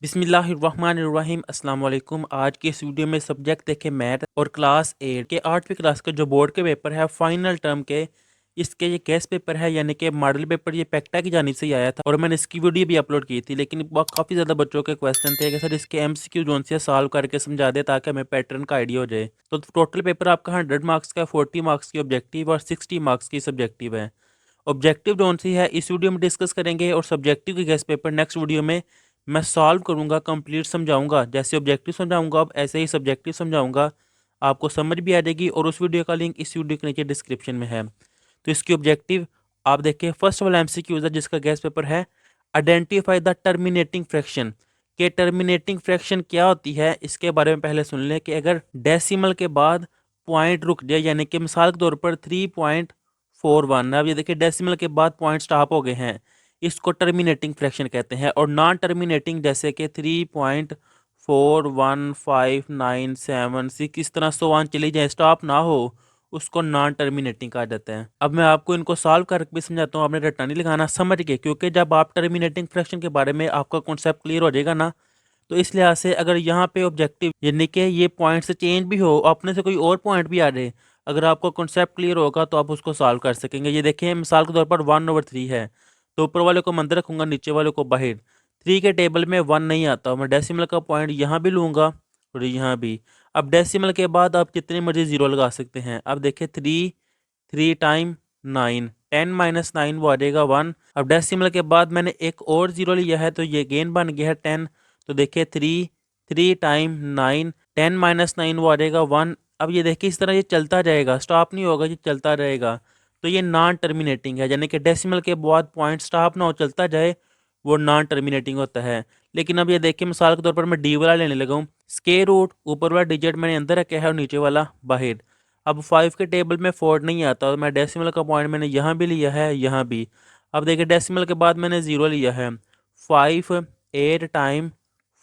बिस्मिल्लाहिर्रहमानिर्रहीम अस्सलाम वालेकुम। आज के इस वीडियो में सब्जेक्ट देखें मैथ और क्लास 8 के 8वीं क्लास के जो बोर्ड के पेपर है फाइनल टर्म के इसके ये गेस्ट पेपर है यानी कि मॉडल पेपर ये पैक्टा की जानिब से ही आया था और मैंने इसकी वीडियो भी अपलोड की थी। लेकिन काफ़ी ज़्यादा बच्चों के क्वेश्चन थे कि सर इसके MCQ जोन से सॉल्व करके समझा दे ताकि हमें पैटर्न का आइडिया हो जाए। तो टोटल पेपर आपका 100 मार्क्स का, 40 मार्क्स की ऑब्जेक्टिव और 60 मार्क्स की सब्जेक्टिव है। ऑब्जेक्टिव जोन सी है इस वीडियो में डिस्कस करेंगे और सब्जेक्टिव की गेस्ट पेपर नेक्स्ट वीडियो में मैं सॉल्व करूंगा, कंप्लीट समझाऊंगा। जैसे ऑब्जेक्टिव समझाऊंगा अब ऐसे ही सब्जेक्टिव समझाऊंगा, आपको समझ भी आ जाएगी। और उस वीडियो का लिंक इस वीडियो के नीचे डिस्क्रिप्शन में है। तो इसकी ऑब्जेक्टिव आप देखिए, फर्स्ट वाला MCQ है जिसका गेस्ट पेपर है आइडेंटिफाई द टर्मिनेटिंग फ्रैक्शन। के टर्मिनेटिंग फ्रैक्शन क्या होती है इसके बारे में पहले सुन लें कि अगर डेसिमल के बाद पॉइंट रुक जाए यानी कि मिसाल के तौर पर 3.41, अब ये देखिए डेसिमल के बाद पॉइंट स्टॉप हो गए हैं, इसको टर्मिनेटिंग फ्रैक्शन कहते हैं। और नॉन टर्मिनेटिंग जैसे कि 3.41597 इस तरह 100 चली जाए, स्टॉप ना हो, उसको नॉन टर्मिनेटिंग कहा जाता है। अब मैं आपको इनको सॉल्व करके भी समझाता हूँ, आपने रट्टा नहीं लगाना, समझ के, क्योंकि जब आप टर्मिनेटिंग फ्रैक्शन के बारे में आपका कॉन्सेप्ट क्लियर हो जाएगा ना, तो इस लिहाज से अगर यहाँ पे ऑब्जेक्टिव यानी कि ये पॉइंट से चेंज भी हो, अपने से कोई और पॉइंट भी आ जाए, अगर आपको कॉन्सेप्ट क्लियर होगा तो आप उसको सॉल्व कर सकेंगे। ये देखें मिसाल के तौर पर 1/3 है, तो ऊपर वाले को मैं अंदर रखूंगा, नीचे वाले को बाहर। 3 के टेबल में 1 नहीं आता, मैं डेसिमल का पॉइंट यहाँ भी लूँगा और यहाँ भी। अब डेसिमल के बाद आप जितनी मर्जी जीरो लगा सकते हैं। अब देखिए 3 टाइम 9, 10 - 9 वो आ जाएगा 1। अब डेसिमल के बाद मैंने एक और जीरो लिया है तो ये गेन बन गया है 10। तो देखिए 3 टाइम 9, 10 - 9 वो आ जाएगा 1। अब ये देखिए इस तरह ये चलता जाएगा, स्टॉप नहीं होगा, ये चलता रहेगा। तो ये नॉन टर्मिनेटिंग है, यानी कि डेसिमल के बाद पॉइंट स्टॉप ना हो, चलता जाए, वो नॉन टर्मिनेटिंग होता है। लेकिन अब ये देखिए मिसाल के तौर पर मैं डी वाला लेने लगा हूँ, स्क्वायर रूट ऊपर वाला डिजिट मैंने अंदर रखा है और नीचे वाला बाहर। अब 5 के टेबल में 4 नहीं आता, और मैं डेसिमल का पॉइंट मैंने यहाँ भी लिया है, यहाँ भी। अब देखिए डेसिमल के बाद मैंने ज़ीरो लिया है, 5 8 टाइम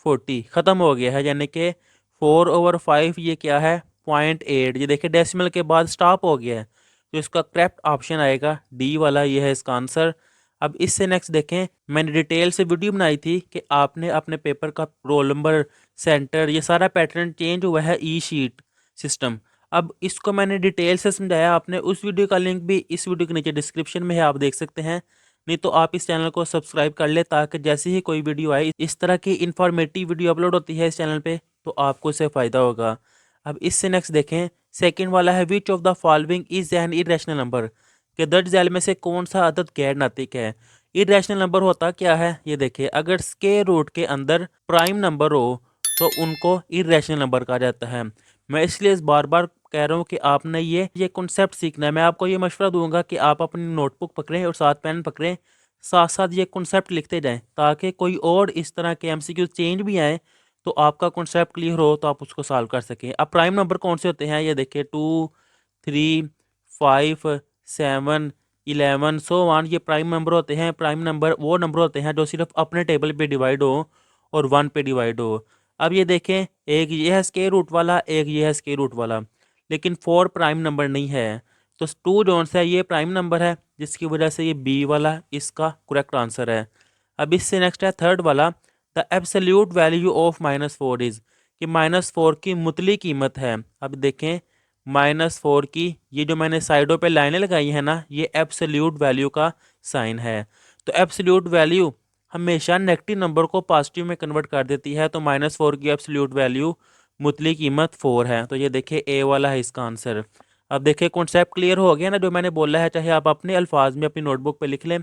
40 ख़त्म हो गया है, यानी कि 4/5 ये क्या है 0.8। ये देखिए डेसिमल के बाद स्टॉप हो गया है, तो इसका करेक्ट ऑप्शन आएगा डी वाला, ये है इसका आंसर। अब इससे नेक्स्ट देखें, मैंने डिटेल से वीडियो बनाई थी कि आपने अपने पेपर का रोल नंबर, सेंटर, ये सारा पैटर्न चेंज हुआ है ई शीट सिस्टम। अब इसको मैंने डिटेल से समझाया, आपने उस वीडियो का लिंक भी इस वीडियो के नीचे डिस्क्रिप्शन में है, आप देख सकते हैं। नहीं तो आप इस चैनल को सब्सक्राइब कर ले ताकि जैसे ही कोई वीडियो आए, इस तरह की इंफॉर्मेटिव वीडियो अपलोड होती है इस चैनल पे, तो आपको इससे फ़ायदा होगा। अब इससे नेक्स्ट देखें, सेकंड वाला है which of the following is an irrational number, के दर्ज झैल में से कौन सा अदद गैर नातिक है। इरेशनल नंबर होता क्या है, ये देखिए अगर स्क्वायर रूट के अंदर प्राइम नंबर हो तो उनको इरेशनल नंबर कहा जाता है। मैं इसलिए बार बार कह रहा हूँ कि आपने ये कॉन्सेप्ट सीखना है। मैं आपको ये मशवरा दूंगा कि आप अपनी नोटबुक पकड़ें और साथ पेन पकड़ें, साथ साथ ये कॉन्सेप्ट लिखते जाएं, ताकि कोई और इस तरह के MCQ चेंज भी आए तो आपका कॉन्सेप्ट क्लियर हो तो आप उसको सॉल्व कर सकें। अब प्राइम नंबर कौन से होते हैं, ये देखिए 2 3 5 7 11 सो वन, ये प्राइम नंबर होते हैं। प्राइम नंबर वो नंबर होते हैं जो सिर्फ अपने टेबल पे डिवाइड हो और 1 पे डिवाइड हो। अब ये देखें, एक ये है स्क्वायर रूट वाला, एक ये है स्क्वायर रूट वाला, लेकिन 4 प्राइम नंबर नहीं है। तो 2 जोन से ये प्राइम नंबर है, जिसकी वजह से ये बी वाला इसका करेक्ट आंसर है। अब इससे नेक्स्ट है थर्ड वाला, the absolute value of -4 is, कि -4 की मुतली कीमत है। अब देखें -4 की ये जो मैंने साइडों पे लाइनें लगाई हैं ना, ये एब्सोल्यूट वैल्यू का साइन है। तो एब्सोल्यूट वैल्यू हमेशा नेगेटिव नंबर को पॉजिटिव में कन्वर्ट कर देती है, तो -4 की एब्सोल्यूट वैल्यू मुतली कीमत 4 है। तो ये देखिए ए वाला है इसका आंसर। अब देखिए कॉन्सेप्ट क्लियर हो गया ना जो मैंने बोला है, चाहे आप अपने अल्फाज में अपनी नोटबुक पे लिख लें।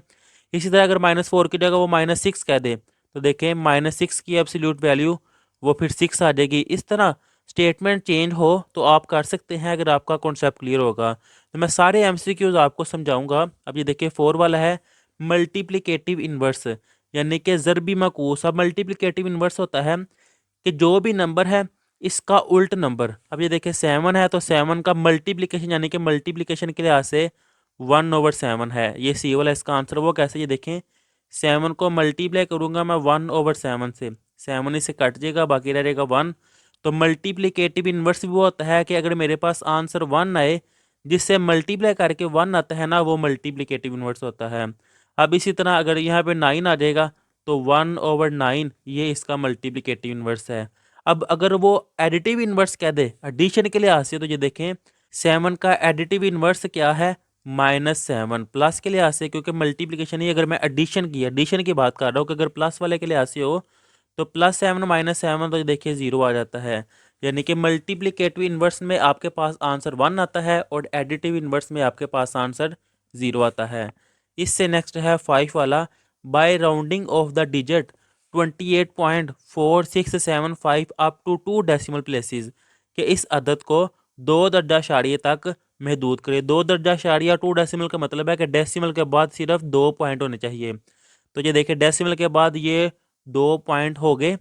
इसी तरह अगर -4 की जगह वो -6 कह दे तो देखें -6 की एब्सोल्यूट वैल्यू वो फिर 6 आ जाएगी। इस तरह स्टेटमेंट चेंज हो तो आप कर सकते हैं अगर आपका कॉन्सेप्ट क्लियर होगा। तो मैं सारे MCQs आपको समझाऊंगा। अब ये देखिए 4 वाला है मल्टीप्लिकेटिव इन्वर्स, यानी कि ज़रबी माकूस। अब मल्टीप्लिकेटिव इन्वर्स होता है कि जो भी नंबर है इसका उल्ट नंबर। अब ये देखिए 7 है तो 7 का मल्टीप्लिकेशन यानी कि मल्टीप्लिकेशन के लिहाज से 1/7 है, ये सी वाला इसका आंसर। वो कैसे, ये देखें 7 को मल्टीप्लाई करूंगा मैं 1/7 से, 7 इससे कट जाएगा, बाकी रह जाएगा 1। तो मल्टीप्लिकेटिव इन्वर्स भी वो होता है कि अगर मेरे पास आंसर 1 आए जिससे मल्टीप्लाई करके 1 आता है ना, वो मल्टीप्लिकेटिव इन्वर्स होता है। अब इसी तरह अगर यहाँ पे 9 आ जाएगा तो 1/9 ये इसका मल्टीप्लिकेटिव इन्वर्स है। अब अगर वो एडिटिव इन्वर्स कह दे एडिशन के लिहाज से, तो ये देखें 7 का एडिटिव इन्वर्स क्या है, -7। प्लस के लिहाज से, क्योंकि मल्टीप्लिकेशन ही, अगर मैं एडिशन की बात कर रहा हूँ कि अगर प्लस वाले के लिहाज से हो तो +7 -7, तो ये देखिए 0 आ जाता है। यानी कि मल्टीप्लिकेटिव इन्वर्स में आपके पास आंसर 1 आता है और एडिटिव इन्वर्स में आपके पास आंसर 0 आता है। इससे नेक्स्ट है 5 वाला, by rounding off the digit 28.4675 up to 2 decimal places, कि इस अदद को 2 दर्जा शारिये तक महदूद करें। 2 दर्जा शारिया 2 डेसिमल का मतलब है कि डेसिमल के बाद सिर्फ 2 पॉइंट होने चाहिए। तो ये देखिए डेसिमल के बाद ये 2 पॉइंट हो गए।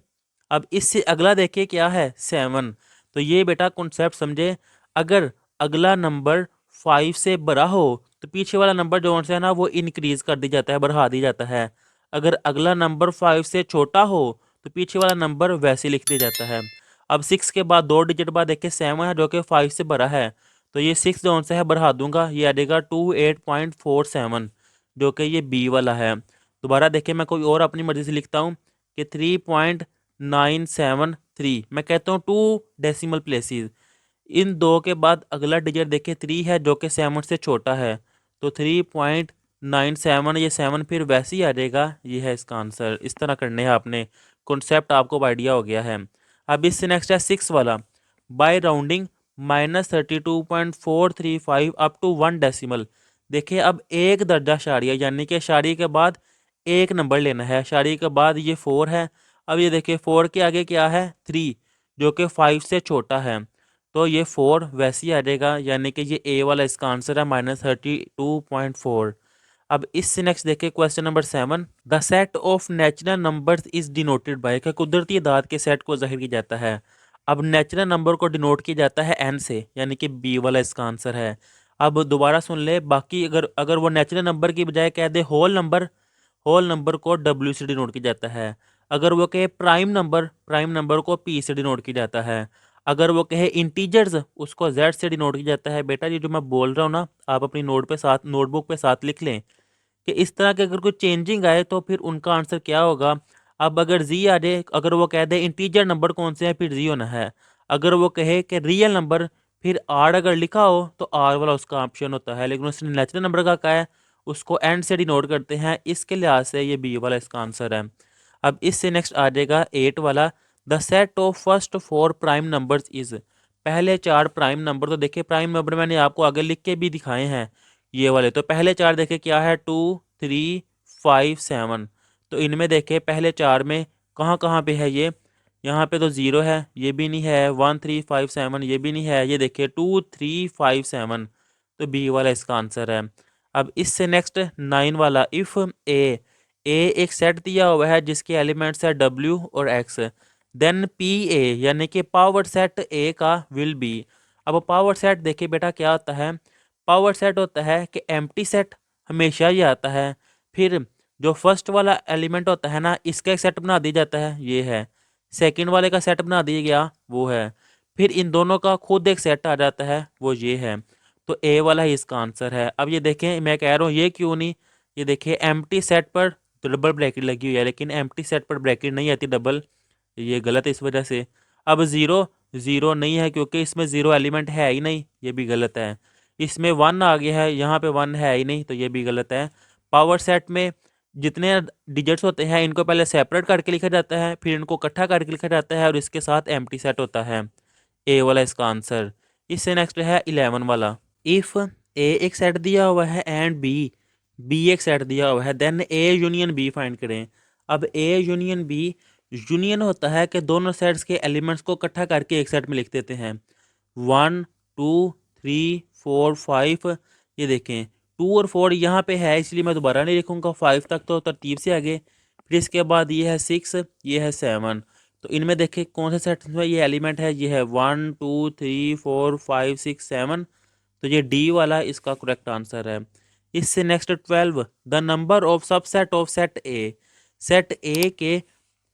अब इससे अगला देखिए क्या है, 7। तो ये बेटा कॉन्सेप्ट समझे, अगर अगला नंबर 5 से बड़ा हो तो पीछे वाला नंबर जो है ना वो इंक्रीज कर दी जाता है, बढ़ा दी जाता है। अगर अगला नंबर 5 से छोटा हो तो पीछे वाला नंबर वैसे लिख दिया जाता है। अब 6 के बाद 2 डिजिट बाद देखिए 7 है जो कि 5 से बड़ा है, तो ये 6 जो से है बढ़ा दूंगा, ये आ जाएगा 28.47, जो कि ये बी वाला है। दोबारा देखिए मैं कोई और अपनी मर्जी से लिखता हूँ कि 3.973, मैं कहता हूँ 2 डेसिमल प्लेसेस। इन दो के बाद अगला डिजिट देखिए 3 है जो कि 7 से छोटा है, तो 3.97, ये 7 फिर वैसे ही आ जाएगा। ये है इसका आंसर। इस तरह करने हैं आपने, कॉन्सेप्ट आपको आइडिया हो गया है। अब इससे नेक्स्ट है 6 वाला, by rounding -32.435 up to 1 decimal. देखिए अब एक दर्जा शारिया, यानी कि शारिये के बाद एक नंबर लेना है। शारिये के बाद ये 4 है। अब ये देखिए 4 के आगे क्या है, 3, जो कि 5 से छोटा है, तो ये 4 वैसे ही आ जाएगा। यानी कि ये ए वाला इसका आंसर है, -32.4। अब इससे नेक्स्ट देखिए question number 7, the set of natural numbers is denoted by, कि कुदरती अदाद के सेट को जाहिर किया जाता है। अब नेचुरल नंबर को डिनोट किया जाता है एन से, यानी कि बी वाला इसका आंसर है। अब दोबारा सुन ले, बाकी अगर अगर वो नेचुरल नंबर की बजाय कह दे होल नंबर को डब्ल्यू से डिनोट किया जाता है। अगर वो कहे प्राइम नंबर को पी से डिनोट किया जाता है। अगर वो कहे इंटीजर्स, उसको जेड से डिनोट किया जाता है। बेटा ये जो मैं बोल रहा हूँ ना, आप अपनी नोटबुक पे साथ लिख लें कि इस तरह के अगर कोई चेंजिंग आए तो फिर उनका आंसर क्या होगा। अब अगर जी आ जाए, अगर वो कह दे इंटीजर नंबर कौन से हैं, फिर जी होना है। अगर वो कहे कि रियल नंबर, फिर आर अगर लिखा हो तो आर वाला उसका ऑप्शन होता है। लेकिन उसने नेचुरल नंबर का कहा है, उसको एंड से डिनोट करते हैं, इसके लिहाज से ये बी वाला इसका आंसर है। अब इससे नेक्स्ट आ जाएगा 8 वाला, the set of first 4 prime numbers is, पहले 4 प्राइम नंबर। तो देखिए प्राइम नंबर मैंने आपको आगे लिख के भी दिखाए हैं ये वाले। तो पहले 4 देखे क्या है, 2, 3, 5, 7। तो इनमें देखे पहले 4 में कहाँ कहाँ पे है ये, यहाँ पे तो 0 है, ये भी नहीं है, 1, 3, 5, 7 ये भी नहीं है, ये देखिए 2, 3, 5, 7, तो बी वाला इसका आंसर है। अब इससे नेक्स्ट 9 वाला, इफ़ ए एक सेट दिया हुआ है जिसके एलिमेंट्स है डब्ल्यू और एक्स, देन पी ए, यानी कि पावर सेट ए का विल बी। अब पावर सेट देखिए बेटा क्या होता है, पावर सेट होता है कि एम्प्टी सेट हमेशा ही आता है। फिर जो फर्स्ट वाला एलिमेंट होता है ना, इसका एक सेट बना दिया जाता है, ये है। सेकंड वाले का सेट बना दिया गया, वो है। फिर इन दोनों का खुद एक सेट आ जाता है, वो ये है। तो ए वाला ही इसका आंसर है। अब ये देखें, मैं कह रहा हूँ ये क्यों नहीं, ये देखिए एम्प्टी सेट पर डबल ब्रैकेट लगी हुई है, लेकिन एम्प्टी सेट पर ब्रैकेट नहीं आती डबल, ये गलत है इस वजह से। अब ज़ीरो, ज़ीरो नहीं है क्योंकि इसमें ज़ीरो एलिमेंट है ही नहीं, ये भी गलत है। इसमें 1 आ गया है, यहाँ पे 1 है ही नहीं, तो ये भी गलत है। पावर सेट में जितने डिजिट्स होते हैं इनको पहले सेपरेट करके लिखा जाता है, फिर इनको इकट्ठा करके लिखा जाता है और इसके साथ एम्प्टी सेट होता है। ए वाला इसका आंसर। इससे नेक्स्ट है 11 वाला, इफ़ ए एक सेट दिया हुआ है एंड बी एक सेट दिया हुआ है, then A union B find करें। अब ए यूनियन बी, यूनियन होता है कि दोनों सेट्स के एलिमेंट्स को इकट्ठा करके एक सेट में लिख देते हैं। 1, 2, 3, 4, 5, ये देखें 2 और 4 यहाँ पे है, इसलिए मैं दोबारा नहीं लिखूँगा, 5 तक तो तरतीब से आगे। फिर इसके बाद ये है 6, ये है 7। तो इनमें देखें कौन से सेट में ये एलिमेंट है, ये है 1, 2, 3, 4, 5, 6, 7। तो ये डी वाला इसका करेक्ट आंसर है। इससे next 12, the number of subset of set A, set ए के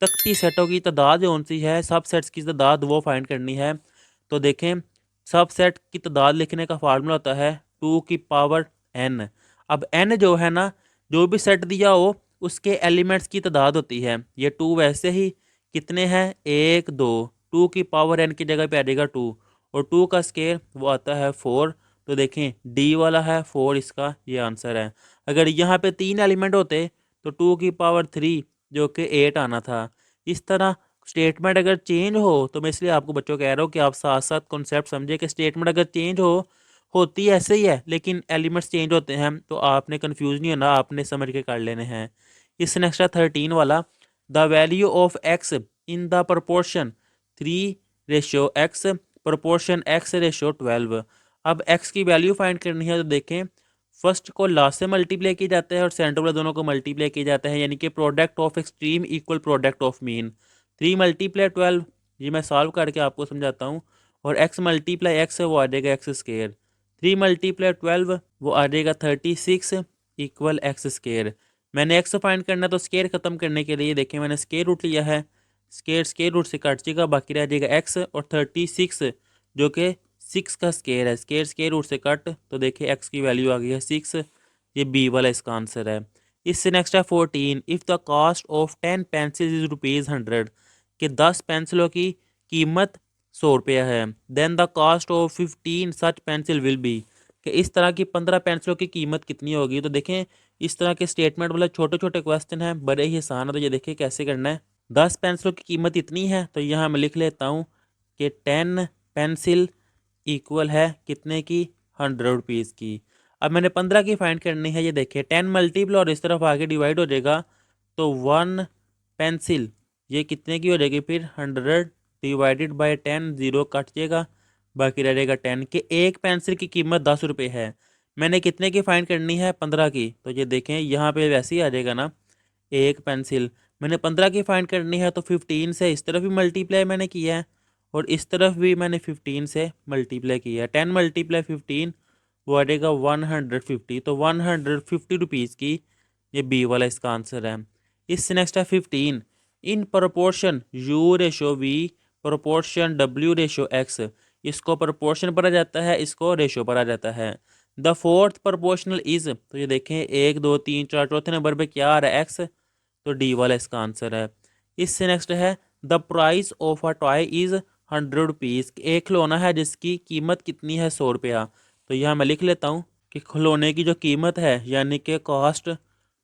तख्ती सेटों की तादाद कौन सी है, सबसेट्स की तादाद वो फाइंड करनी है। तो देखें सबसेट की तादाद लिखने का फार्मूला होता है 2 की पावर n। अब n जो है ना, जो भी सेट दिया हो उसके एलिमेंट्स की तादाद होती है। ये 2 वैसे ही कितने हैं, 1 2, 2 की पावर n की जगह पे आ जाएगा 2, और 2 का स्केयर वो आता है 4। तो देखें डी वाला है 4, इसका ये आंसर है। अगर यहाँ पे 3 एलिमेंट होते तो 2 की पावर 3 जो कि 8 आना था। इस तरह स्टेटमेंट अगर चेंज हो, तो मैं इसलिए आपको बच्चों कह रहा हूँ कि आप साथ साथ कॉन्सेप्ट समझे कि स्टेटमेंट अगर चेंज हो, होती ऐसे ही है लेकिन एलिमेंट्स चेंज होते हैं, तो आपने कंफ्यूज नहीं होना, आपने समझ के कर लेने हैं। इस नेक्स्ट 13 वाला, the value of x in the proportion 3:x proportion x/12। अब x की वैल्यू फाइंड करनी है, तो देखें फर्स्ट को लास्ट से मल्टीप्लाई किया जाता है और सेंटर वाले दोनों को मल्टीप्लाई किया जाता है, यानी कि product of extreme equal product of mean. 3 × 12, ये मैं सॉल्व करके आपको समझाता हूँ। और x मल्टीप्लाई एक्स है वो आ जाएगा x²। 3 × 12 वो आ जाएगा 36 इक्वल x²। मैंने x फाइंड करना, तो स्केयर ख़त्म करने के लिए देखें मैंने स्केयर रूट लिया है। स्केयर रूट से कट जाएगा, बाकी रह जाएगा x और 36 जो कि 6 का स्केयर है। स्केयर रूट से कट, तो देखिए x की वैल्यू आ गई है 6। ये बी वाला इसका आंसर है। इससे नेक्स्ट है 14, if the cost of 10 pencil is ₹100, कि 10 पेंसिलों की कीमत 100 रुपया है। Then the cost of 15 such pencil will be, कि इस तरह की 15 पेंसिलों की कीमत कितनी होगी। तो देखें इस तरह के स्टेटमेंट मतलब छोटे छोटे क्वेश्चन हैं, बड़े ही आसान है। तो ये देखिए कैसे करना है। 10 पेंसिलों की कीमत इतनी है, तो यहाँ मैं लिख लेता हूँ कि 10 पेंसिल इक्वल है कितने की, 100 रुपीज़ की। अब मैंने 15 की फाइंड करनी है। ये देखिए 10 मल्टीपल और इस तरफ आगे डिवाइड हो जाएगा, तो 1 पेंसिल ये कितने की हो जाएगी फिर, 100 डिवाइडेड बाय 10, 0 कट जाएगा, बाकी रह जाएगा 10। के एक पेंसिल की कीमत 10 रुपये है। मैंने कितने की फाइंड करनी है, 15 की। तो ये देखें यहाँ पे वैसे ही आ जाएगा ना, एक पेंसिल मैंने 15 की फाइंड करनी है, तो 15 से इस तरफ भी मल्टीप्लाई मैंने किया है और इस तरफ भी मैंने 15 से मल्टीप्लाई किया है। 10 × 15 वो आ जाएगा 150, तो 150 रुपीज़ की ये बी वाला इसका आंसर है। इससे नेक्स्ट है 15, in proportion u/v proportion w/x। इसको प्रोपोर्शन पढ़ा जाता है, इसको रेशो पढ़ा जाता है। द फोर्थ प्रोपोर्शनल इज, तो ये देखें 1 2 3 4 चौथे नंबर पे क्या आ रहा है, एक्स, तो डी वाला इसका आंसर है। इससे नेक्स्ट है the price of a toy is 100 rupees. एक खिलौना है जिसकी कीमत कितनी है, 100 रुपया। तो यहाँ मैं लिख लेता हूँ कि खिलौने की जो कीमत है यानी कि कॉस्ट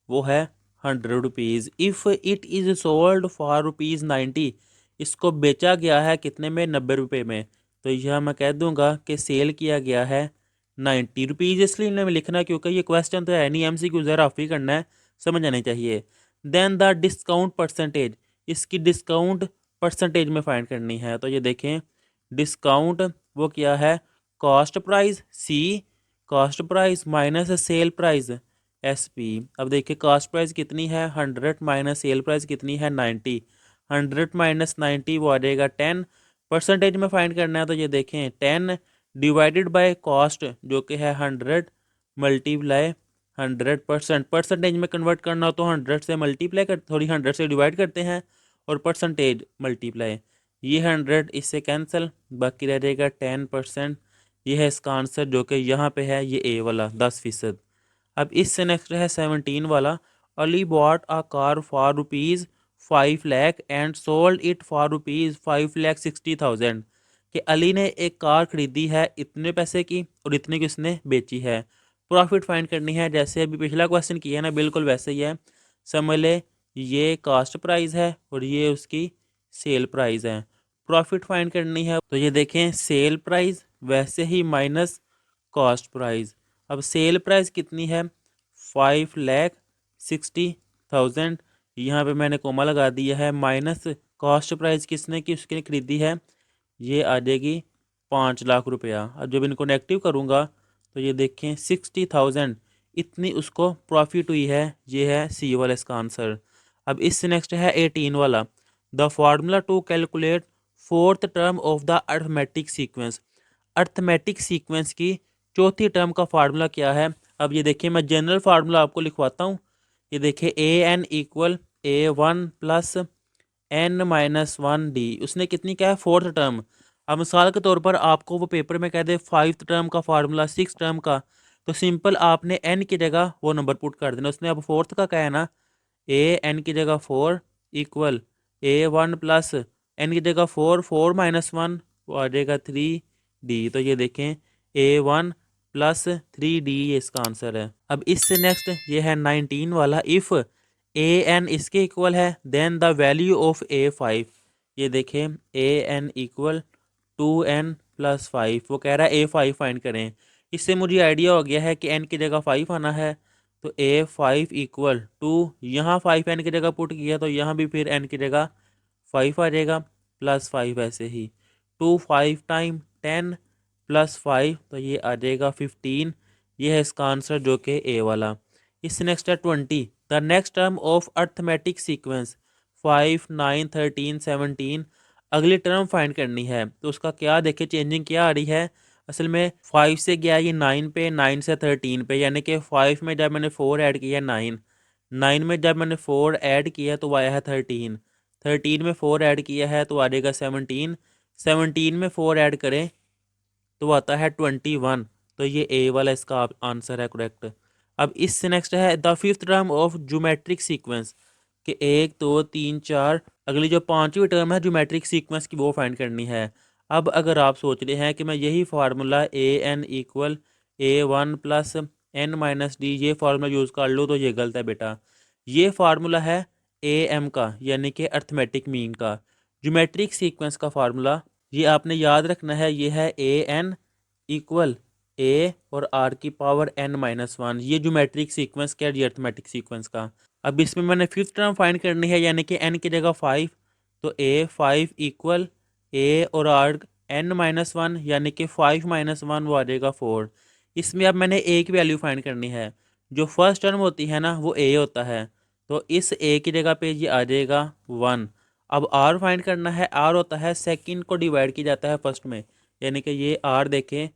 वो है 100 rupees. If it is sold for ₹90, इसको बेचा गया है कितने में, 90 रुपये में। तो यह मैं कह दूंगा कि सेल किया गया है 90 रुपीज़। इसलिए मैं लिखना क्योंकि ये क्वेश्चन तो है नहीं, MCQ ज़रा ऑफ ही करना है, समझ आनी चाहिए। देन द डिस्काउंट परसेंटेज, इसकी डिस्काउंट परसेंटेज में फाइंड करनी है। तो ये देखें डिस्काउंट वो क्या है, cost price C, cost price minus sale price SP। अब देखिए कॉस्ट प्राइस कितनी है 100 माइनस सेल प्राइस कितनी है 90। 100 माइनस 90 वो आ जाएगा 10। परसेंटेज में फाइंड करना है, तो ये देखें 10 डिवाइडेड बाय कॉस्ट जो कि है 100 मल्टीप्लाई 100%। परसेंटेज में कन्वर्ट करना हो तो 100 से मल्टीप्लाई कर, थोड़ी 100 से डिवाइड करते हैं और परसेंटेज मल्टीप्लाई। ये 100 इससे कैंसिल, बाकी रह जाएगा 10%। ये है इसका आंसर जो कि यहाँ पे है, ये ए वाला 10%। अब इससे नेक्स्ट है 17 वाला, Ali bought a car for ₹5 lakh and sold it for ₹5,60,000। कि अली ने एक कार खरीदी है इतने पैसे की और इतने की उसने बेची है। प्रॉफिट फाइंड करनी है, जैसे अभी पिछला क्वेश्चन किया है ना, बिल्कुल वैसे ही है। समझ ले ये कॉस्ट प्राइस है और ये उसकी सेल प्राइस है। प्रॉफिट फाइंड करनी है, तो ये देखें सेल प्राइस वैसे ही माइनस कॉस्ट प्राइस। अब सेल प्राइस कितनी है, 5,60,000। यहाँ पे मैंने कोमा लगा दिया है, माइनस कॉस्ट प्राइस किसने की, उसकी खरीदी है, ये आ जाएगी 5 लाख रुपया। अब जब इनको नेगेटिव करूँगा तो ये देखें 60,000 इतनी उसको प्रॉफिट हुई है। ये है सी वाला इसका आंसर। अब इससे नेक्स्ट है 18 वाला, the formula to calculate fourth term of the arithmetic sequence. Arithmetic sequence की चौथी टर्म का फार्मूला क्या है। अब ये देखिए मैं जनरल फार्मूला आपको लिखवाता हूँ। ये देखिए AN equal A1 plus N-1D, उसने कितनी क्या है, फोर्थ टर्म। अब मिसाल के तौर पर आपको वो पेपर में कह दे 5th टर्म का फार्मूला 6th टर्म का, तो सिंपल आपने N की जगह वो नंबर पुट कर देना। उसने अब फोर्थ का कहा है ना, ए एन की जगह 4 इक्वल A1 प्लस एन की जगह 4, 4 माइनस 1 वो आ जाएगा 3D। तो ये देखें A1 प्लस 3D ये इसका आंसर है। अब इससे नेक्स्ट ये है 19 वाला, इफ़ A n इसके इक्वल है then the value of A5। ये देखें A n equal 2n plus 5, वो कह रहा है A5 फाइंड करें। इससे मुझे आइडिया हो गया है कि n की जगह 5 आना है, तो A5 इक्वल टू यहाँ 5n की जगह पुट किया तो यहाँ भी फिर n की जगह 5 आ जाएगा प्लस 5 ऐसे ही 2 5 टाइम 10 प्लस 5 तो ये आ जाएगा 15। ये है इसका आंसर जो कि ए वाला। इससे नेक्स्ट है 20, the next term of arithmetic sequence 5 9 13 17। अगली टर्म फाइंड करनी है तो उसका क्या देखे चेंजिंग क्या आ रही है। असल में 5 से गया ये 9 पे, 9 से 13 पे, यानी कि 5 में जब मैंने 4 ऐड किया 9, 9 में जब मैंने 4 ऐड किया तो आया है 13, 13 में 4 ऐड किया है तो आ जाएगा 17, 17 में 4 ऐड करें तो आता है 21। तो ये ए वाला इसका आंसर है करेक्ट। अब इससे नेक्स्ट है the fifth term of geometric sequence कि 1 2 3 4, अगली जो पांचवी टर्म है ज्योमेट्रिक सीक्वेंस की वो फाइंड करनी है। अब अगर आप सोच रहे हैं कि मैं यही formula A n equal A1 plus n minus D ये फार्मूला यूज़ कर लूँ तो ये गलत है बेटा। ये फार्मूला है AM का यानी कि अर्थमेटिक मीन का। ज्योमेट्रिक सीक्वेंस का फार्मूला ये आपने याद रखना है, ये है A n इक्वल A और R की पावर n माइनस 1। ये ज्योमेट्रिक सीक्वेंस क्या है जी अर्थमेटिक सीक्वेंस का। अब इसमें मैंने फिफ्थ टर्म फाइंड करनी है यानी कि n की जगह 5, तो A5 इक्वल A और R n माइनस 1 यानी कि 5 माइनस 1 वो आ जाएगा 4। इसमें अब मैंने A की वैल्यू फाइंड करनी है। जो फर्स्ट टर्म होती है ना वो A होता है, तो इस A की जगह पे ये आ जाएगा 1। अब R फाइंड करना है, R होता है सेकंड को डिवाइड किया जाता है फर्स्ट में, यानी कि ये R देखें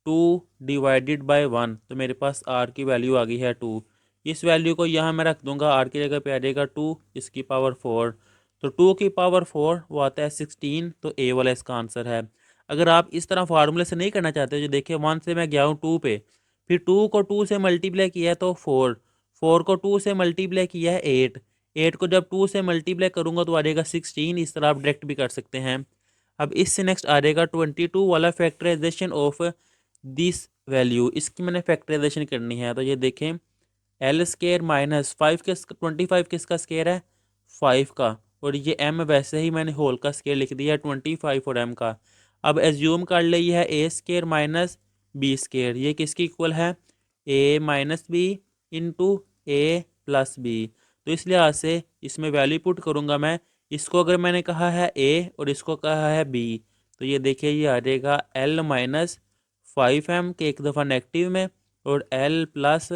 2 डिवाइडेड बाय 1, तो मेरे पास R की वैल्यू आ गई है 2। इस वैल्यू को यहाँ मैं रख दूंगा, R की जगह पे आ जाएगा 2 इसकी पावर 4, तो 2 की पावर 4 वो आता है 16। तो ए वाला इसका आंसर है। अगर आप इस तरह फार्मूले से नहीं करना चाहते, जो देखिए 1 से मैं गया हूँ 2 पे, फिर 2 को 2 से मल्टीप्लाई किया है तो 4, 4 को 2 से मल्टीप्लाई किया है 8, 8 को जब 2 से मल्टीप्लाई करूंगा तो आ जाएगा 16। इस तरह आप डायरेक्ट भी कर सकते हैं। अब इससे नेक्स्ट आ जाएगा 22 वाला फैक्टराइजेशन ऑफ दिस वैल्यू। इसकी मैंने फैक्टराइजेशन करनी है, तो ये देखें एल स्केयर माइनस 5 के 25 किसका स्केयर है 5 का, और ये m वैसे ही मैंने होल का स्केयर लिख दिया 25 और m का। अब एज्यूम कर ले ये है A square minus B square, ये किसकी इक्वल है a minus B into A plus B. तो इस लिहाज से इसमें वैल्यू पुट करूँगा मैं, इसको अगर मैंने कहा है a और इसको कहा है b, तो ये देखिए ये आ जाएगा l माइनस 5m के एक दफ़ा नेगेटिव में और l प्लस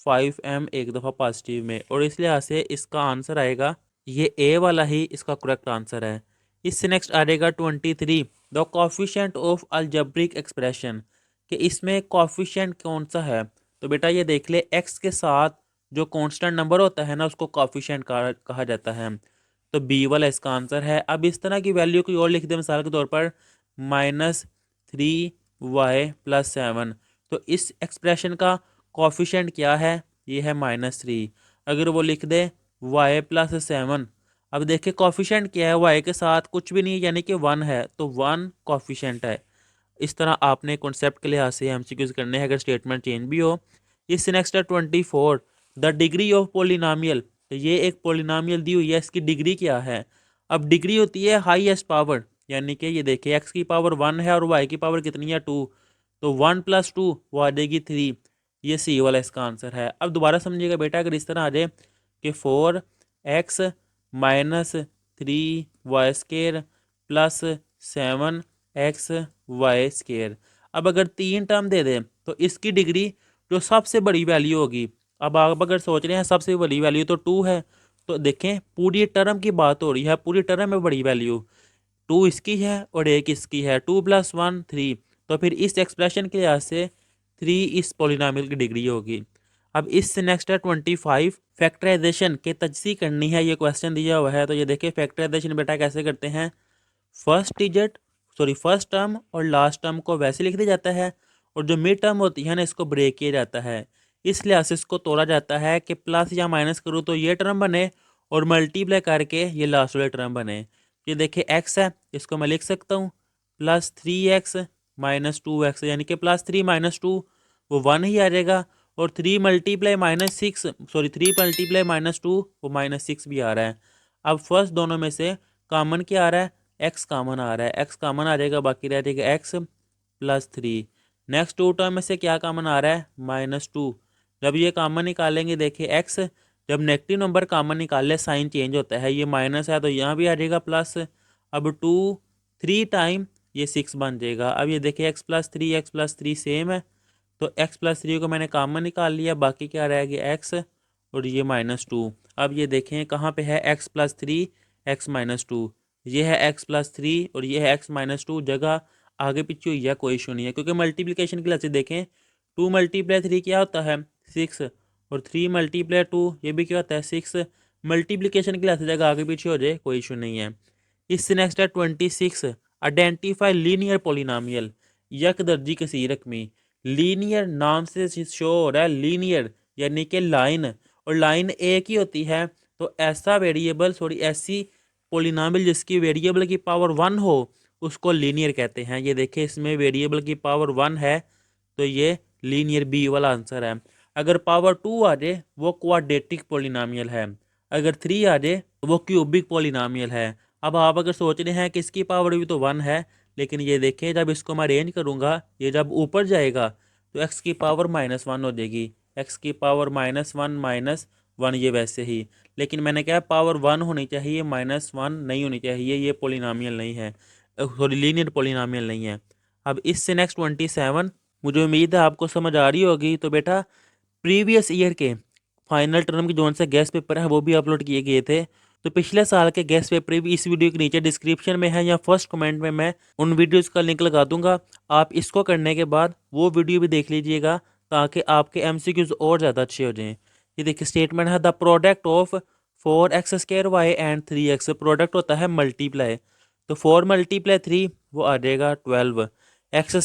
5m एक दफ़ा पॉजिटिव में, और इस लिहाज से इसका आंसर आएगा ये ए वाला ही इसका करेक्ट आंसर है। इससे नेक्स्ट आ जाएगा 23 the coefficient of algebraic expression कि इसमें कॉफिशिएंट कौन सा है। तो बेटा ये देख ले एक्स के साथ जो कांस्टेंट नंबर होता है ना उसको कॉफिशिएंट कहा जाता है, तो बी वाला इसका आंसर है। अब इस तरह की वैल्यू कोई और लिख दे मिसाल के तौर पर -3y प्लस 7, तो इस एक्सप्रेशन का कॉफिशिएंट क्या है ये है -3। अगर वो लिख दे y प्लस 7, अब देखिए कॉफिशिएंट क्या है y के साथ कुछ भी नहीं यानी कि 1 है, तो 1 कॉफिशिएंट है। इस तरह आपने कॉन्सेप्ट के लिहाज से एमसीक्यूज करने हैं अगर स्टेटमेंट चेंज भी हो। इससे नेक्स्ट है 24 द डिग्री ऑफ पोलिनामियल, तो ये एक पोलिनामियल दी हुई है, इसकी डिग्री क्या है। अब डिग्री होती है हाईएस्ट पावर, यानी कि ये देखिए एक्स की पावर 1 है और वाई की पावर कितनी है 2, तो 1 प्लस 2 वो आ जाएगी 3। ये सी वाला इसका आंसर है। अब दोबारा समझिएगा बेटा, अगर इस तरह आ जाए कि 4x minus 3y square plus 7x Y square, अब अगर 3 टर्म दे दें तो इसकी डिग्री जो सबसे बड़ी वैल्यू होगी, अब आप अगर सोच रहे हैं सबसे बड़ी वैल्यू तो 2 है, तो देखें पूरी टर्म की बात हो रही है, पूरी टर्म में बड़ी वैल्यू 2 इसकी है और एक इसकी है, 2 + 1 3, तो फिर इस एक्सप्रेशन के लिहाज से 3 इस पोलिनोमियल की डिग्री होगी। अब इससे नेक्स्ट है 25 फैक्टराइजेशन के तजसी करनी है, ये क्वेश्चन दिया हुआ है। तो ये देखिए फैक्टराइजेशन बेटा कैसे करते हैं, फर्स्ट टर्म और लास्ट टर्म को वैसे लिख दिया जाता है और जो मिड टर्म होती है ना इसको ब्रेक किया जाता है। इस लिहाज से इसको तोड़ा जाता है कि प्लस या माइनस करूँ तो ये टर्म बने और मल्टीप्लाई करके ये लास्ट वाले टर्म बने। ये देखिए एक्स है, इसको मैं लिख सकता हूँ +3x -2x, यानी कि +3 -2 वो 1 ही आ जाएगा, और 3 मल्टीप्लाई -6 सॉरी 3 मल्टीप्लाई -2 वो -6 भी आ रहा है। अब फर्स्ट दोनों में से कॉमन क्या आ रहा है, एक्स कॉमन आ रहा है, एक्स कॉमन आ जाएगा, बाकी रह जाएगा एक्स +3। नेक्स्ट टू टर्म में से क्या कॉमन आ रहा है, -2। जब ये कॉमन निकालेंगे देखिए एक्स, जब नेगेटिव नंबर कॉमन निकाले साइन चेंज होता है, ये माइनस है तो यहाँ भी आ जाएगा प्लस। अब 2 3 टाइम ये 6 बन जाएगा। अब ये देखिए x+3 सेम है, तो x+3 को मैंने कॉमन निकाल लिया, बाकी क्या रह गया एक्स और ये -2। अब ये देखें कहाँ पे है x+3 x-2, ये है x+3 और ये है x-2, जगह आगे पीछे हुई है, कोई इशू नहीं है, क्योंकि मल्टीप्लिकेशन की वजह से देखें 2 × 3 क्या होता है 6, और 3 × 2 ये भी क्या होता है 6। मल्टीप्लिकेशन की वजह से जगह आगे पीछे हो जाए कोई इशू नहीं है। इससे नेक्स्ट है 26, आइडेंटिफाई लीनियर पोलिनोमियल, यक दर्जी कसीर रकमी। लीनियर नाम से शो हो रहा है लीनियर यानी कि लाइन, और लाइन एक ही होती है, तो ऐसा वेरिएबल सॉरी ऐसी पोलिनोमियल जिसकी वेरिएबल की पावर 1 हो उसको लीनियर कहते हैं। ये देखिए इसमें वेरिएबल की पावर 1 है तो ये लीनियर बी वाला आंसर है। अगर पावर 2 आ जाए वो क्वाड्रेटिक पोलिनोमियल है, अगर 3 आ जाए तो वो क्यूबिक पोलिनोमियल है। अब आप अगर सोच रहे हैं कि इसकी पावर भी तो 1 है, लेकिन ये देखें जब इसको मैं अरेंज करूँगा ये जब ऊपर जाएगा तो एक्स की पावर -1 हो जाएगी, एक्स की पावर -1 ये वैसे ही, लेकिन मैंने कहा पावर 1 होनी चाहिए, -1 नहीं होनी चाहिए, ये पोलिनोमियल नहीं है, सॉरी लीनियर पोलिनोमियल नहीं है। अब इससे नेक्स्ट 27, मुझे उम्मीद है आपको समझ आ रही होगी। तो बेटा प्रीवियस ईयर के फाइनल टर्म के जोन से गेस्ट पेपर है वो भी अपलोड किए गए थे, तो पिछले साल के गेस्ट पेपर भी इस वीडियो के नीचे डिस्क्रिप्शन में है या फर्स्ट कमेंट में मैं उन वीडियोस का लिंक लगा दूंगा। आप इसको करने के बाद वो वीडियो भी देख लीजिएगा ताकि आपके एमसीक्यूज और ज़्यादा अच्छे हो जाएं। ये देखिए स्टेटमेंट है the product of 4x² and 3x, product होता है मल्टीप्लाई, तो 4 × 3 वो आ जाएगा 12, x²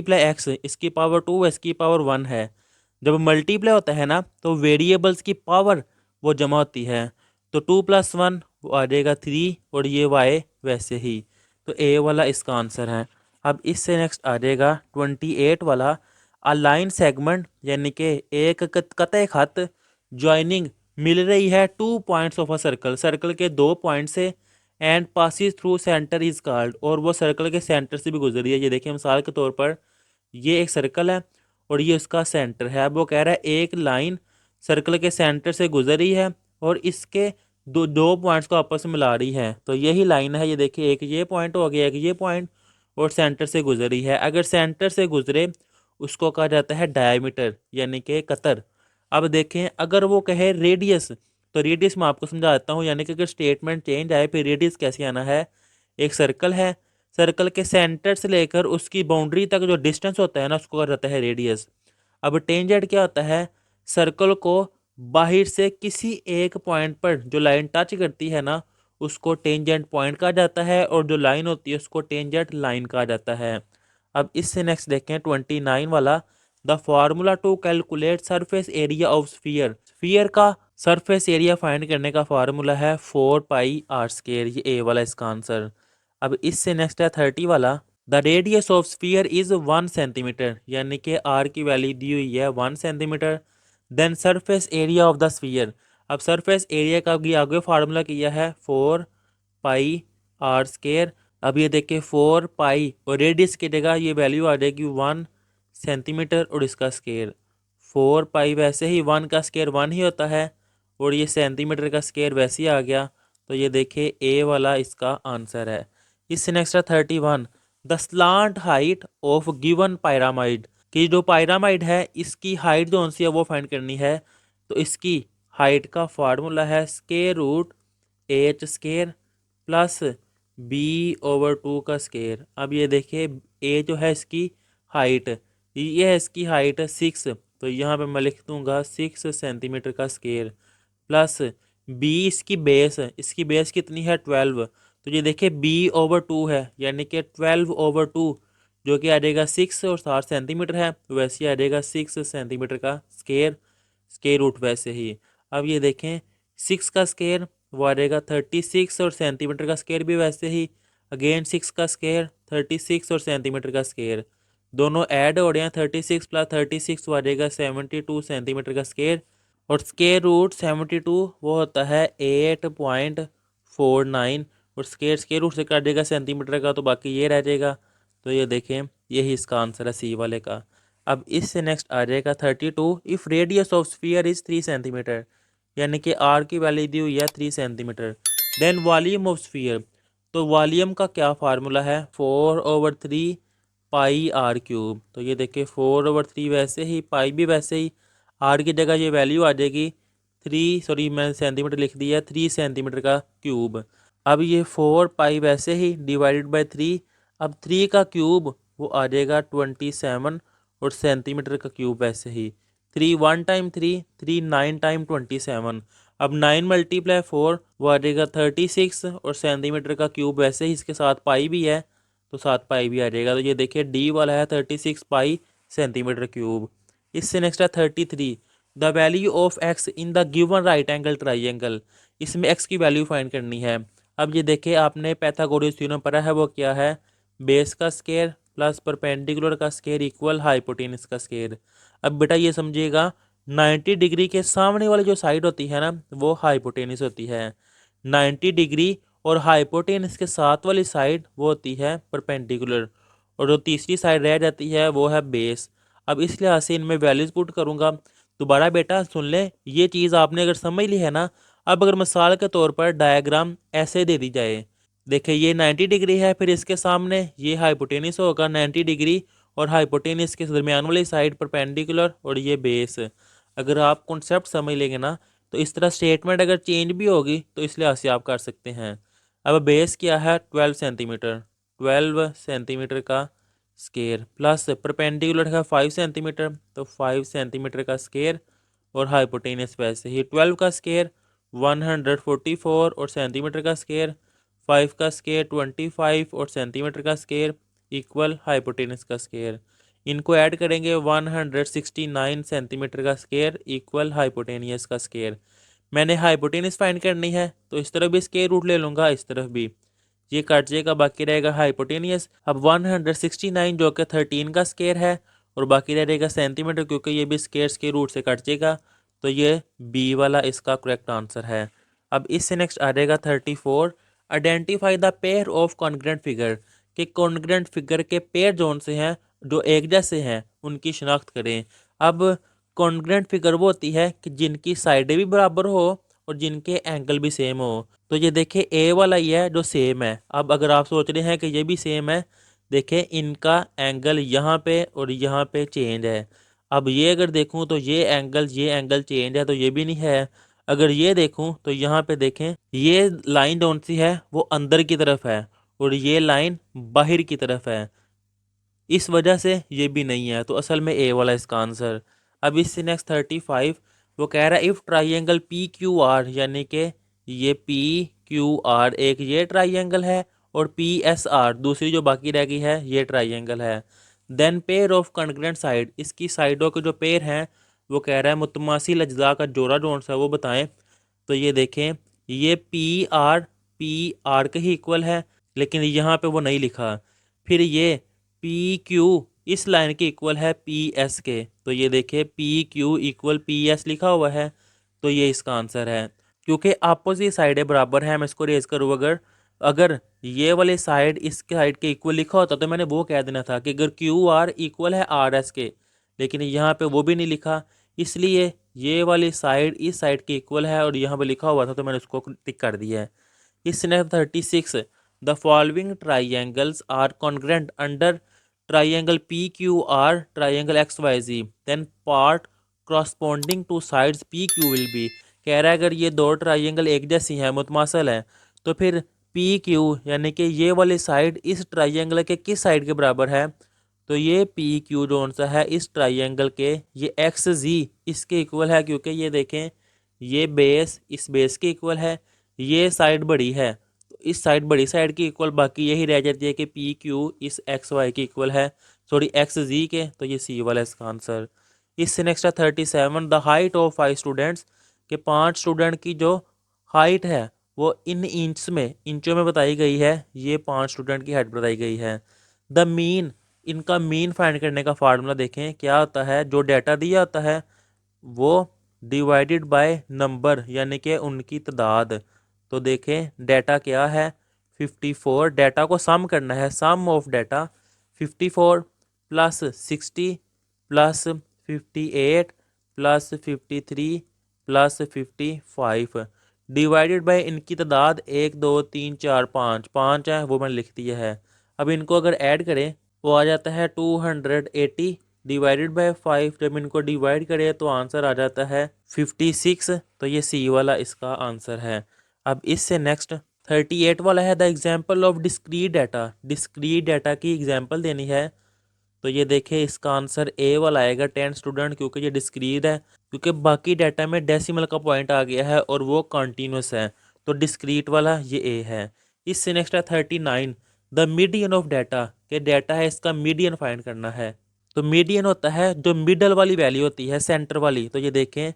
× x इसकी पावर 2 इसकी पावर 1 है। जब मल्टीप्लाई होता है ना तो वेरिएबल्स की पावर वो जमा होती है, तो 2 + 1 वो आ जाएगा 3 और ये y वैसे ही, तो ए वाला इसका आंसर है। अब इससे नेक्स्ट आ जाएगा 28 वाला, अलाइन सेगमेंट यानी कि एक कतई खत ज्वाइनिंग मिल रही है 2 points of a circle, circle के 2 पॉइंट से, and passes through centre is called, और वो सर्कल के सेंटर से भी गुजर रही है। ये देखिए मिसाल के तौर पर ये एक सर्कल है और ये उसका सेंटर है। अब वो कह रहा है एक लाइन सर्कल के सेंटर से गुजर रही है और इसके दो पॉइंट्स को आपस में मिला रही है, तो यही लाइन है। ये देखिए एक ये पॉइंट हो गया, एक ये पॉइंट, और सेंटर से गुजर रही है। अगर सेंटर से गुजरे उसको कहा जाता है डायमीटर यानी कि कतर। अब देखें अगर वो कहे रेडियस, तो रेडियस मैं आपको समझा देता हूँ, यानी कि अगर स्टेटमेंट चेंज आए फिर रेडियस कैसे आना है। एक सर्कल है, सर्कल के सेंटर से लेकर उसकी बाउंड्री तक जो डिस्टेंस होता है ना उसको कहा जाता है रेडियस। अब टेंजेंट क्या होता है, सर्कल को बाहर से किसी एक पॉइंट पर जो लाइन टच करती है ना उसको टेंजेंट पॉइंट कहा जाता है, और जो लाइन होती है उसको टेंजेंट लाइन कहा जाता है। अब इससे नेक्स्ट देखें 29 वाला, the formula to calculate surface area of sphere, sphere का सरफेस एरिया फाइंड करने का फार्मूला है 4πr², ये ए वाला इसका आंसर। अब इससे नेक्स्ट है 30 वाला, the radius of sphere is 1 centimetre, यानी कि आर की वैल्यू दी हुई है 1 centimetre. Then surface area of the sphere, अब सरफेस एरिया का भी आगे फार्मूला किया है 4πr²। अब ये देखिए 4π और रेडियस की जगह ये वैल्यू आ जाएगी 1 सेंटीमीटर और इसका स्केयर 4π, वैसे ही 1 का स्केयर 1 ही होता है और ये सेंटीमीटर का स्केयर वैसे ही आ गया, तो ये देखिए ए वाला इसका आंसर है। इससे नेक्स्ट है 31, the slant height of given pyramid, कि जो पायरामाइड है इसकी हाइट जो सी है वो फाइंड करनी है, तो इसकी हाइट का फार्मूला है √h² प्लस b/2 का स्केयर। अब ये देखिए ए जो है इसकी हाइट, ये है इसकी हाइट 6, तो यहाँ पे मैं लिख दूंगा 6 सेंटीमीटर का स्केयर, प्लस बी इसकी बेस, इसकी बेस कितनी है 12, तो ये देखिए b/2 है यानी कि 12/2 जो कि आ जाएगा 6 और 7 सेंटीमीटर है, वैसे ही आ जाएगा 6 सेंटीमीटर का स्केयर रूट वैसे ही। अब ये देखें 6 का स्केयर वो आ जाएगा 36 और सेंटीमीटर का स्केयर भी वैसे ही, अगेन 6 का स्केयर 36 और सेंटीमीटर का स्केयर, दोनों ऐड हो रहे हैं, 36 प्लस 36 वो आ जाएगा 72 सेंटीमीटर का स्केयर, और स्केयर रूट 72 वो होता है 8.49, और स्केयर स्केयर रूट से काट देगा सेंटीमीटर का तो बाकी ये रह जाएगा। तो ये देखें यही इसका आंसर है सी वाले का। अब इससे नेक्स्ट आ जाएगा 32, if radius of sphere is 3 centimetre, यानी कि आर की वैल्यू दी हुई है 3 centimetre, then volume of sphere, तो वॉल्यूम का क्या फार्मूला है 4/3 पाई आर क्यूब। तो ये देखिए 4/3 वैसे ही, पाई भी वैसे ही, आर की जगह ये वैल्यू आ जाएगी 3, मैं सेंटीमीटर लिख दिया 3 सेंटीमीटर का क्यूब। अब ये 4 पाई वैसे ही डिवाइडेड बाई 3, अब 3 का क्यूब वो आ जाएगा 27, और सेंटीमीटर का क्यूब वैसे ही 3 1 टाइम 3 3 9 टाइम 27, अब 9 मल्टीप्लाई 4 वो आ जाएगा 36, और सेंटीमीटर का क्यूब वैसे ही इसके साथ पाई भी है तो 7 पाई भी आ जाएगा। तो ये देखिए डी वाला है 36 पाई सेंटीमीटर क्यूब। इससे नेक्स्ट है 33, the value of x in the given right angle triangle, इसमें एक्स की वैल्यू फाइंड करनी है। अब ये देखिए आपने पैथागोरस थ्योरम पढ़ा है, वो क्या है, बेस का स्केयर प्लस परपेंडिकुलर का स्केयर इक्वल हाइपोटेनस का स्केयर। अब बेटा ये समझिएगा 90 डिग्री के सामने वाली जो साइड होती है ना वो हाइपोटेनस होती है, 90 डिग्री, और हाइपोटेनस के साथ वाली साइड वो होती है परपेंडिकुलर, और जो तीसरी साइड रह जाती है वो है बेस। अब इस लिहाज से इनमें वैल्यूज पुट करूंगा। दोबारा बेटा सुन ले, ये चीज़ आपने अगर समझ ली है ना, अब अगर मिसाल के तौर पर डायग्राम ऐसे दे दी जाए, देखिए ये 90 डिग्री है, फिर इसके सामने ये हाइपोटेनस होगा 90 डिग्री, और हाइपोटेनस के दरमियान वाली साइड परपेंडिकुलर, और ये बेस। अगर आप कॉन्सेप्ट समझ लेंगे ना तो इस तरह स्टेटमेंट अगर चेंज भी होगी तो इस लिहाज से आप कर सकते हैं। अब बेस क्या है 12 सेंटीमीटर, 12 सेंटीमीटर का स्केयर, प्लस परपेंडिकुलर है 5 सेंटीमीटर तो 5 सेंटीमीटर का स्केयर, और हाइपोटेनस वैसे ही 12 का स्केयर 144, और सेंटीमीटर का स्केयर 5 का स्केयर 25, और सेंटीमीटर का स्केयर इक्वल हाइपोटेनस का स्केयर। इनको ऐड करेंगे 169 सेंटीमीटर का स्केयर इक्वल हाइपोटेनियस का स्केयर। मैंने हाइपोटेनस फाइंड करनी है तो इस तरफ भी स्केयर रूट ले लूँगा, इस तरफ भी, ये कट जाएगा, बाकी रहेगा हाइपोटेनियस। अब 169 जो कि 13 का स्केयर है, और बाकी रह जाएगा सेंटीमीटर, क्योंकि ये भी स्केयर के रूट से कट जाएगा, तो ये बी वाला इसका करेक्ट आंसर है। अब इससे नेक्स्ट आ जाएगा 34, identify the pair of congruent figure, कि कॉन्ग्रेंट फिगर के पेयर जोन से हैं जो एक जैसे हैं उनकी शिनाख्त करें। अब कॉन्ग्रेंट फिगर वो होती है कि जिनकी साइडें भी बराबर हो और जिनके एंगल भी सेम हो। तो ये देखिए ए वाला ये है जो सेम है। अब अगर आप सोच रहे हैं कि ये भी सेम है, देखिए इनका एंगल यहाँ पे और यहाँ पे चेंज है। अब ये अगर देखूँ तो ये एंगल चेंज है, तो ये भी नहीं है। अगर ये देखूँ तो यहाँ पे देखें ये लाइन कौन सी है, वो अंदर की तरफ है, और ये लाइन बाहर की तरफ है, इस वजह से ये भी नहीं है, तो असल में ए वाला इसका आंसर। अब इससे नेक्स्ट 35, वो कह रहा है if triangle P Q are, यानी कि ये पी क्यू आर एक ये ट्राइंगल है, और पी एस आर दूसरी जो बाकी रह गई है ये ट्राइंगल है, then pair of congruent side, इसकी साइडों के जो पेयर हैं वो कह रहा है मुतमासिल अज्जा का जोड़ा जोड़ सा वो बताएं। तो ये देखें ये पी आर के ही इक्वल है, लेकिन यहाँ पे वो नहीं लिखा। फिर ये पी क्यू इस लाइन के इक्वल है पी एस के, तो ये देखिए P Q equal P S लिखा हुआ है, तो ये इसका आंसर है। क्योंकि अपोजिट साइडें बराबर हैं, मैं इसको रेज करूँ, अगर अगर ये वाली साइड इस साइड के इक्वल लिखा होता तो मैंने वो कह देना था कि अगर क्यू आर इक्वल है आर एस के, लेकिन यहाँ पे वो भी नहीं लिखा, इसलिए ये वाली साइड इस साइड के इक्वल है, और यहाँ पे लिखा हुआ था तो मैंने उसको टिक कर दिया है। इस next 36, the following triangles are congruent under triangle P Q R triangle X Y Z, then part corresponding to sides P Q will be. कह रहा है अगर ये दो ट्राइंगल एक जैसी हैं मुतमासल हैं तो फिर पी क्यू यानी कि ये वाली साइड इस ट्राइंगल के किस साइड के बराबर है, तो ये पी क्यू जोन सा है इस ट्राइंगल के ये एक्स जी इसके इक्वल है, क्योंकि ये देखें ये बेस इस बेस के इक्वल है, ये साइड बड़ी है, तो इस साइड बड़ी साइड की इक्वल, बाकी यही रह जाती है कि पी क्यू इस एक्स वाई की इक्वल है, सॉरी एक्स जी के, तो ये सी वाला इसका आंसर। इससे नेक्स्ट है 37, द हाइट ऑफ 5 स्टूडेंट्स, के 5 स्टूडेंट की जो हाइट है वो इन इंच में, इंचों में बताई गई है। ये 5 स्टूडेंट की हाइट बताई गई है। द मीन, इनका मीन फाइंड करने का फार्मूला देखें क्या होता है। जो डाटा दिया होता है वो डिवाइडेड बाय नंबर, यानी कि उनकी तादाद। तो देखें डाटा क्या है 54, डाटा को सम करना है, sum of data 54 plus 60 plus 58 plus 53 plus 55 divided by इनकी तादाद 1 2 3 4 5 5 है, वो मैंने लिख दिया है। अब इनको अगर ऐड करें वो आ जाता है 280 डिवाइडेड बाय 5, जब इनको डिवाइड करें तो आंसर आ जाता है 56, तो ये सी वाला इसका आंसर है। अब इससे नेक्स्ट 38 वाला है, the example of discrete data, discrete data की एग्जाम्पल देनी है। तो ये देखिए इसका आंसर ए वाला आएगा 10 स्टूडेंट, क्योंकि ये डिस्क्रीट है, क्योंकि बाकी डाटा में डेसिमल का पॉइंट आ गया है और वो कॉन्टीन्यूस है, तो डिस्क्रीट वाला ये ए है। इससे नेक्स्ट है 39, द मीडियन ऑफ डाटा, के डाटा है इसका मीडियन फाइंड करना है। तो मीडियन होता है जो मिडल वाली वैल्यू होती है, सेंटर वाली। तो ये देखें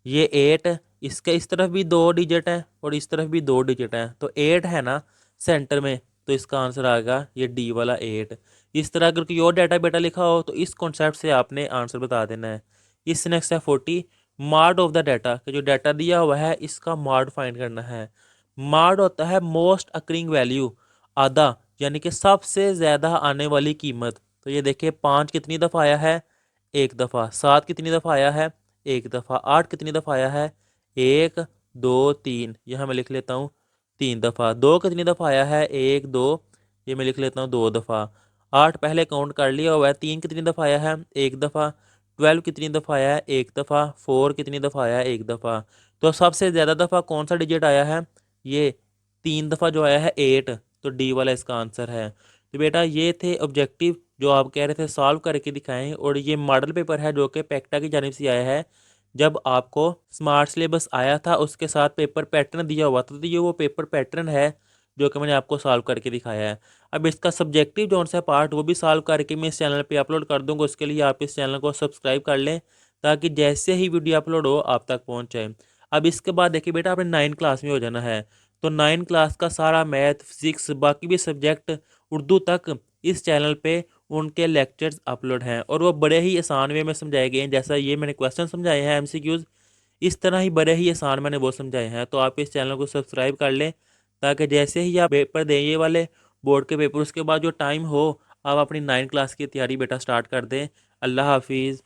ये 8, इसके इस तरफ भी 2 डिजिट है और इस तरफ भी 2 डिजिट है, तो 8 है ना सेंटर में, तो इसका आंसर आएगा ये डी वाला 8। इस तरह अगर कोई और डाटा बेटा लिखा हो तो इस कॉन्सेप्ट से आपने आंसर बता देना है। इस नेक्स्ट है 40, मार्ड ऑफ द डाटा, कि जो डाटा दिया हुआ है इसका मार्ड फाइंड करना है। मार्ड होता है मोस्ट अकरिंग वैल्यू, आधा, यानी कि सबसे ज़्यादा आने वाली कीमत। तो ये देखिए 5 कितनी दफ़ा आया है, एक दफ़ा। 7 कितनी दफ़ा आया है, एक दफ़ा। 8 कितनी दफ़ा आया है, 1 2 3, यहाँ मैं लिख लेता हूँ 3 दफ़ा। 2 कितनी दफ़ा आया है, 1 2, ये मैं लिख लेता हूँ 2 दफ़ा। 8 पहले काउंट कर लिया हुआ है। 3 कितनी दफ़ा आया है, एक दफ़ा। 12 कितनी दफ़ा आया है, एक दफ़ा। 4 कितनी दफ़ा आया है, एक दफ़ा। तो सबसे ज़्यादा दफ़ा कौन सा डिजिट आया है, ये 3 दफ़ा जो आया है 8, तो डी वाला इसका आंसर है। तो बेटा ये थे ऑब्जेक्टिव जो आप कह रहे थे सॉल्व करके दिखाएं, और ये मॉडल पेपर है जो कि पैक्टा की जानिब से आया है। जब आपको स्मार्ट सिलेबस आया था उसके साथ पेपर पैटर्न दिया हुआ था, तो ये वो पेपर पैटर्न है जो कि मैंने आपको सॉल्व करके दिखाया है। अब इसका सब्जेक्टिव जो सा पार्ट वो भी सॉल्व करके मैं इस चैनल पे अपलोड कर दूंगा, उसके लिए आप इस चैनल को सब्सक्राइब कर लें ताकि जैसे ही वीडियो अपलोड हो आप तक पहुँच जाए। अब इसके बाद देखिए बेटा आपने 9 क्लास में हो जाना है, तो 9 क्लास का सारा मैथ फिजिक्स बाकी भी सब्जेक्ट उर्दू तक इस चैनल पे उनके लेक्चर्स अपलोड हैं, और वो बड़े ही आसान वे में समझाए गए हैं। जैसा ये मैंने क्वेश्चन समझाए हैं एमसीक्यूज, इस तरह ही बड़े ही आसान मैंने वो समझाए हैं। तो आप इस चैनल को सब्सक्राइब कर लें ताकि जैसे ही आप पेपर दें ये वाले बोर्ड के पेपर, उसके बाद जो टाइम हो आप अपनी 9 क्लास की तैयारी बेटा स्टार्ट कर दें। अल्लाह हाफिज़।